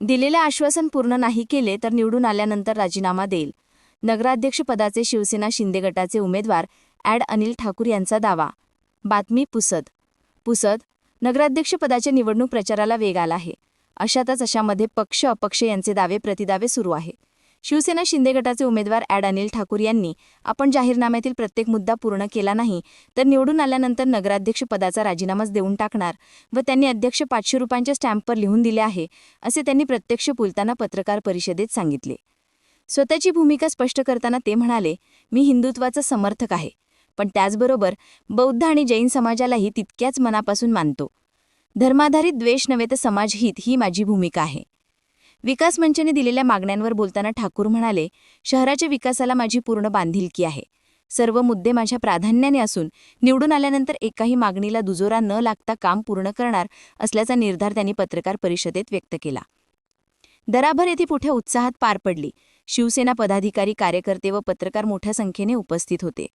दिलेले आश्वासन पूर्ण नाही केले तर निवडून आल्यानंतर राजीनामा देईल. नगराध्यक्षपदाचे शिवसेना शिंदे गटाचे उमेदवार अनिल ठाकूर यांचा दावा. बातमी पुसद नगराध्यक्षपदाच्या निवडणूक प्रचाराला वेग आला आहे. अशामध्ये पक्ष अपक्ष यांचे दावे प्रतिदावे सुरू आहे. शिवसेना शिंदे गटाचे उमेदवार अनिल ठाकूर यांनी आपण जाहीरनाम्यातील प्रत्येक मुद्दा पूर्ण केला नाही तर निवडून आल्यानंतर नगराध्यक्षपदाचा राजीनामाच देऊन टाकणार व त्यांनी अध्यक्ष 500 रुपयांच्या स्टॅम्पवर लिहून दिले आहे असे त्यांनी प्रत्यक्ष बोलताना पत्रकार परिषदेत सांगितले. स्वतःची भूमिका स्पष्ट करताना ते म्हणाले, मी हिंदुत्वाचा समर्थक आहे, पण त्याचबरोबर बौद्ध आणि जैन समाजालाही तितक्याच मनापासून मानतो. धर्माधारित द्वेष नव्हे तर समाजहित ही माझी भूमिका आहे. विकास मंचाने दिलेल्या मागण्यांवर बोलताना ठाकूर म्हणाले, शहराच्या विकासाला माझी पूर्ण बांधिलकी आहे. सर्व मुद्दे माझ्या प्राधान्याने असून निवडून आल्यानंतर एकाही मागणीला दुजोरा न लागता काम पूर्ण करणार असल्याचा निर्धार त्यांनी पत्रकार परिषदेत व्यक्त केला. दराभर येथे मोठ्या उत्साहात पार पडली. शिवसेना पदाधिकारी, कार्यकर्ते व पत्रकार मोठ्या संख्येने उपस्थित होते.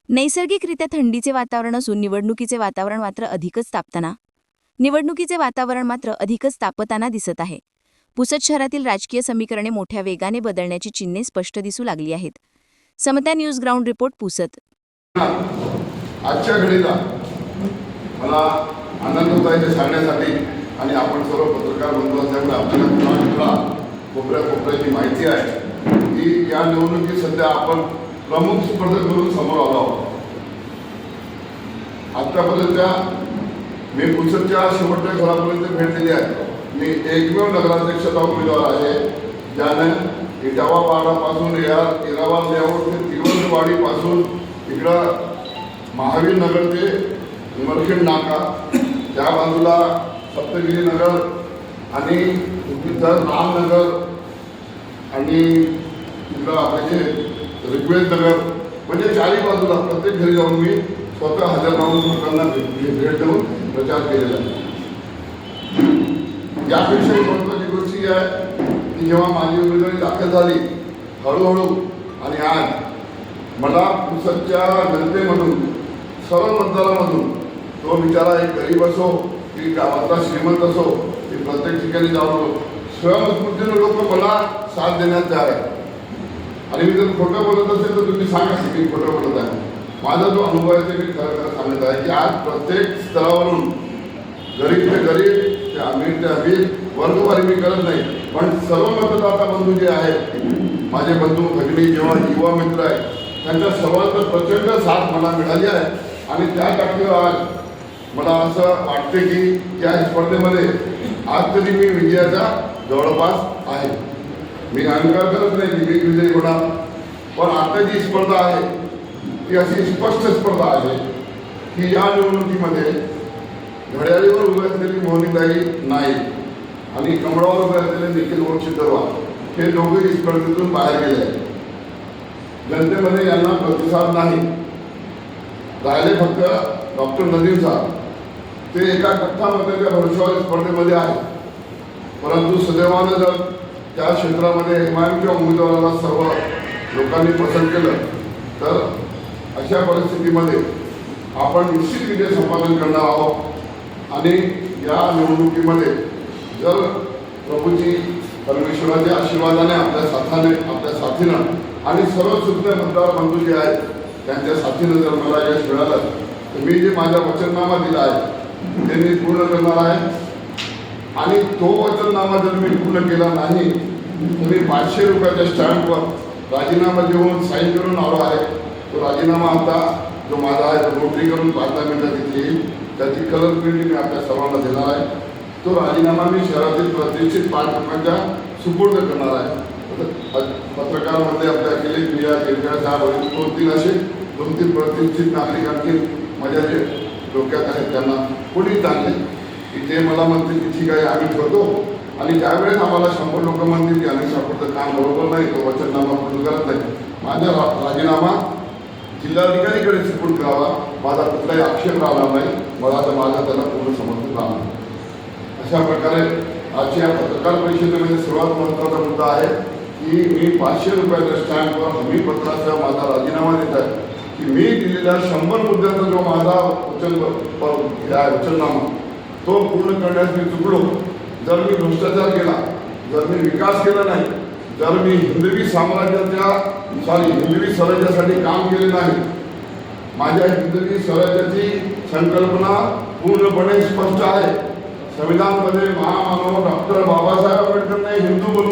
नैसर्गिकरित्या थंडीचे वातावरण असून निवडणुकीचे वातावरण मात्र अधिकच तापताना दिसत आहे. पुसद शहरातील राजकीय समीकरणे मोठ्या वेगाने बदलण्याची चिन्हे स्पष्ट दिसू लागली आहेत. समता न्यूज ग्राउंड रिपोर्ट पुसद. आजच्या घडीला मला आनंद होत आहे ते सांगण्यासाठी आणि आपण सर्व पत्रकार बंधू असल्यामुळे आपल्याला कोपऱ्याची माहिती आहे की या निवडणुकीत सध्या आपण प्रमुख स्पर्धक म्हणून समोर आलो आहोत. आतापर्यंत मी पुसदच्या शेवटच्या घरापर्यंत भेट दिली आहे. मी एकमेव नगराध्यक्षाचा उमेदवार आहे ज्यानं इटावा पाडापासून येरावार लेआउट ते तिरुवनवाडीपासून इकडं महावीर नगर ते निमरखेड नाका, त्या बाजूला सप्तगिरी नगर आणि इथं रामनगर आणि इकडं आपले जे ऋग्वेद नगर म्हणजे चारही बाजूला प्रत्येक घरी जाऊन मी स्वतः हजर राहून लोकांना भेट देऊन प्रचार केलेला आहे. यापेक्षा महत्त्वाची गोष्ट ही आहे की जेव्हा माझी उमेदवारी दाखल झाली हळूहळू आणि आज मला पुसदच्या जनतेमधून सर्व मतदारामधून तो बिचारा एक गरीब असो की गावातला श्रीमंत असो की प्रत्येक ठिकाणी जाऊन स्वयंस्फूर्तीने लोक मला साथ देण्यात तयार आहे. आणि मी जर खोटं बोलत असेल तर तुम्ही सांगा की मी खोटं बोलत आहे. माझा जो अनुभव आहे ते मी खरं सांगत आहे की आज प्रत्येक स्तरावरून गरीब ते गरीब ते अमीर ते अमीर वर्गवारी मी करत नाही, पण सर्व मतदाता बंधू जे आहेत माझे बंधू भगिनी जेव्हा युवा मित्र आहेत त्यांच्या सर्वांचा प्रचंड साथ मला मिळाली आहे. आणि त्या टप्प्यावर आज मला असं वाटते की या स्पर्धेमध्ये आज तरी मी विजयाचा जवळपास आहे. मी अहंकार करत नाही की मी विजयी होणार, पण आता जी स्पर्धा आहे ती अशी स्पष्ट स्पर्धा आहे की या निवडणुकीमध्ये घड्याळीवर उभे असलेली मोहनीताई नाईक आणि कमळावर उभे असलेले निखिल वंशीधरवा हे दोघेही स्पर्धेतून बाहेर गेले आहेत. जनतेमध्ये यांना प्रतिसाद नाही. राहिले फक्त डॉक्टर नदीम साहेब, ते एका कट्टामताच्या भरोशावर स्पर्धेमध्ये आहे. परंतु सुदैवानं जर त्या क्षेत्रामध्ये एमआयएमच्या उमेदवाराला सर्व लोकांनी पसंत केलं तर अशा परिस्थितीमध्ये आपण निश्चितरित्या संपादन करणार आहोत. आणि या निवडणुकीमध्ये जर प्रभूजी परमेश्वराच्या आशीर्वादाने आपल्या साथीनं आणि सर्व सुज्ञ मतदार बंधू जे आहेत त्यांच्या साथीनं जर मला यश मिळालं तर मी जे माझा वचननामा दिला आहे ते मी पूर्ण करणार आहे. आणि तो वचननामा जर मी पूर्ण केला नाही तर मी 500 रुपयाच्या स्टॅम्पवर राजीनामा देऊन साईन करून आलो आहे. तो राजीनामा आता जो माझा आहे तो नोटरी करून 5-10 मिनिटात तिथे येईल. त्याची कलर प्रिंट मी आपल्या सर्वांना देणार आहे. तो राजीनामा मी शहरातील प्रतिष्ठित पालकांच्या सुपूर्द करणार आहे. पत्रकारामध्ये आपल्या अखिलेश प्रिया केळकर साहेब 2-3 प्रतिष्ठित नागरिक आणखी माझ्या जे डोक्यात आहेत त्यांना कोणी सांगले की ते मला म्हणतील की ठीक आहे आम्ही ठेवतो आणि त्यावेळेस आम्हाला 100 लोक म्हणतील की अनिल ठाकूरचं काम बरोबर नाही, तो वचननामा पूर्ण करत नाही. माझा राजीनामा जिल्हाधिकारीकडे सुपूर्द करावा. माझा कुठलाही आक्षेप राहणार नाही. माझा त्याला पूर्ण समर्थन राहणार. अशा प्रकारे आजच्या पत्रकार परिषदेमध्ये सर्वात महत्त्वाचा मुद्दा आहे की मी 500 रुपयाच्या स्टॅम्पवर हमीपत्रासह माझा राजीनामा देत आहे की मी दिलेल्या 100 मुद्द्यांचा जो माझा वचननामा तो पूर्ण करण्यास मी चुकलो. जर मी भ्रष्टाचार केला जर मी विकास केला नाही, जर मी हिंदवी हिंदवी स्वराज्यासाठी काम केले नाही, माझ्या हिंदवी स्वराज्याची संकल्पना पूर्णपणे स्पष्ट आहे. संविधानमध्ये महामानव डॉक्टर बाबासाहेब आंबेडकरने हिंदू बनवून